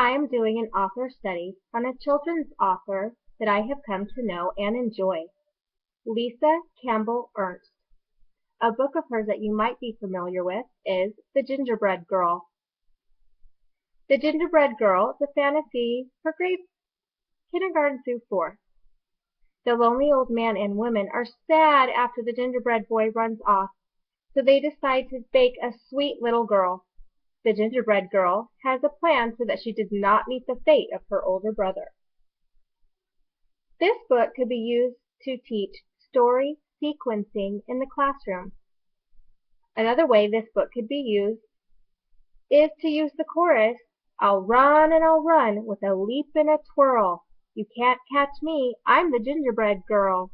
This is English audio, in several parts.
I am doing an author study on a children's author that I have come to know and enjoy, Lisa Campbell Ernst. A book of hers that you might be familiar with is The Gingerbread Girl. The Gingerbread Girl is a fantasy for grades kindergarten through 4th. The lonely old man and woman are sad after the gingerbread boy runs off, so they decide to bake a sweet little girl. The gingerbread girl has a plan so that she does not meet the fate of her older brother. This book could be used to teach story sequencing in the classroom. Another way this book could be used is to use the chorus, "I'll run and I'll run with a leap and a twirl. You can't catch me, I'm the gingerbread girl."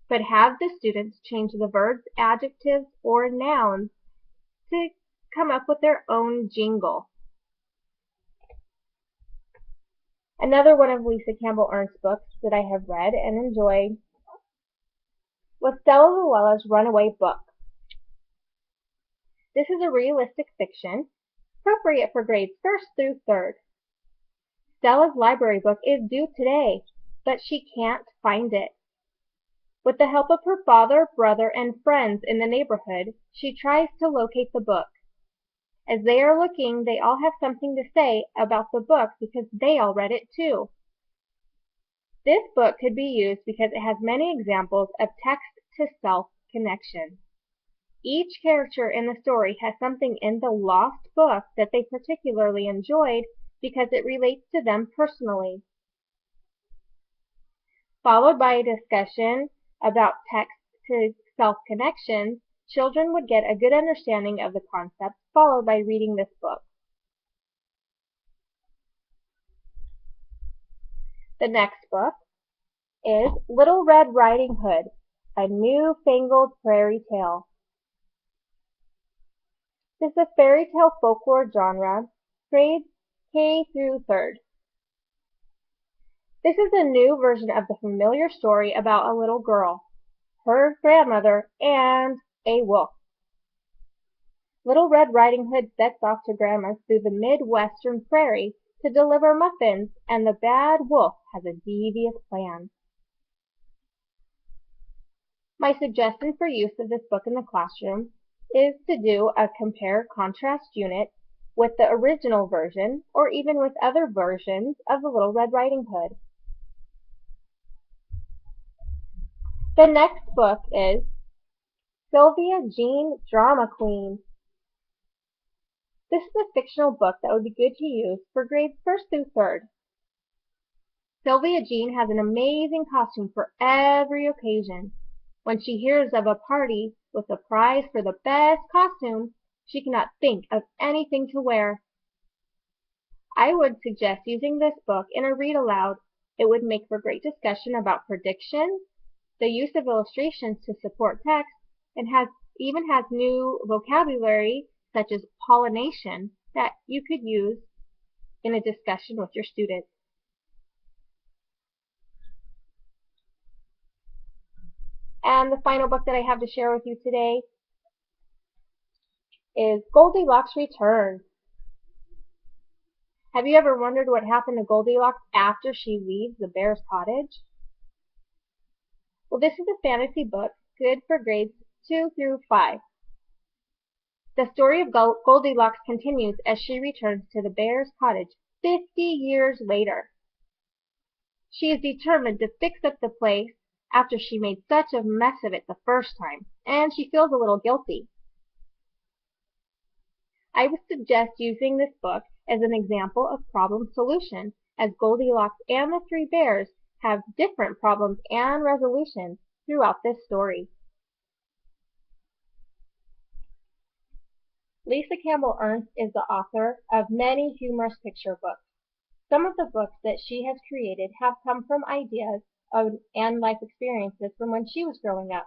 But have the students change the verbs, adjectives, or nouns to come up with their own jingle. Another one of Lisa Campbell Ernst's books that I have read and enjoyed was Stella Luella's Runaway Book. This is a realistic fiction, appropriate for grades 1st through 3rd. Stella's library book is due today, but she can't find it. With the help of her father, brother, and friends in the neighborhood, she tries to locate the book. As they are looking, they all have something to say about the book because they all read it too. This book could be used because it has many examples of text-to-self connection. Each character in the story has something in the lost book that they particularly enjoyed because it relates to them personally. Followed by a discussion about text-to-self connections, children would get a good understanding of the concept, followed by reading this book. The next book is Little Red Riding Hood, A Newfangled Fairy Tale. This is a fairy tale folklore genre, grades K through 3rd. This is a new version of the familiar story about a little girl, her grandmother, and a wolf. Little Red Riding Hood sets off to Grandma's through the Midwestern prairie to deliver muffins, and the bad wolf has a devious plan. My suggestion for use of this book in the classroom is to do a compare-contrast unit with the original version or even with other versions of the Little Red Riding Hood. The next book is Sylvia Jean Drama Queen. This is a fictional book that would be good to use for grades 1st through 3rd. Sylvia Jean has an amazing costume for every occasion. When she hears of a party with a prize for the best costume, she cannot think of anything to wear. I would suggest using this book in a read aloud. It would make for great discussion about predictions, the use of illustrations to support text, and even has new vocabulary such as pollination that you could use in a discussion with your students. And the final book that I have to share with you today is Goldilocks Returns. Have you ever wondered what happened to Goldilocks after she leaves the bear's cottage? Well, this is a fantasy book good for grades 2 through 5. The story of Goldilocks continues as she returns to the bear's cottage 50 years later. She is determined to fix up the place after she made such a mess of it the first time, and she feels a little guilty. I would suggest using this book as an example of problem solution, as Goldilocks and the 3 bears have different problems and resolutions throughout this story. Lisa Campbell Ernst is the author of many humorous picture books. Some of the books that she has created have come from ideas and life experiences from when she was growing up.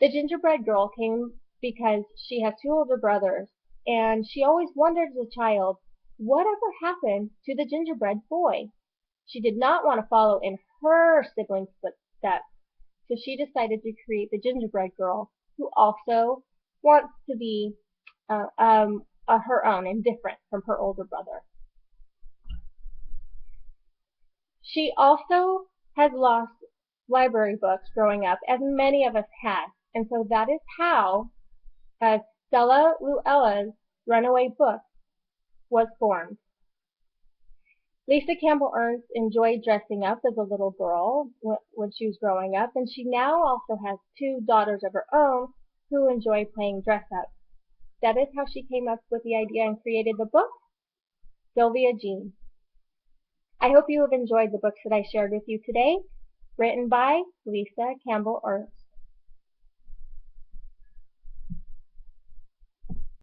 The Gingerbread Girl came because she has 2 older brothers, and she always wondered as a child, whatever happened to the gingerbread boy? She did not want to follow in her siblings' footsteps, so she decided to create the Gingerbread Girl, who also wants to be her own and different from her older brother. She also has lost library books growing up, as many of us have. And so that is how Stella Luella's Runaway Book was formed. Lisa Campbell Ernst enjoyed dressing up as a little girl when she was growing up, and she now also has two daughters of her own who enjoy playing dress up. That is how she came up with the idea and created the book, Sylvia Jean. I hope you have enjoyed the books that I shared with you today, written by Lisa Campbell Ernst.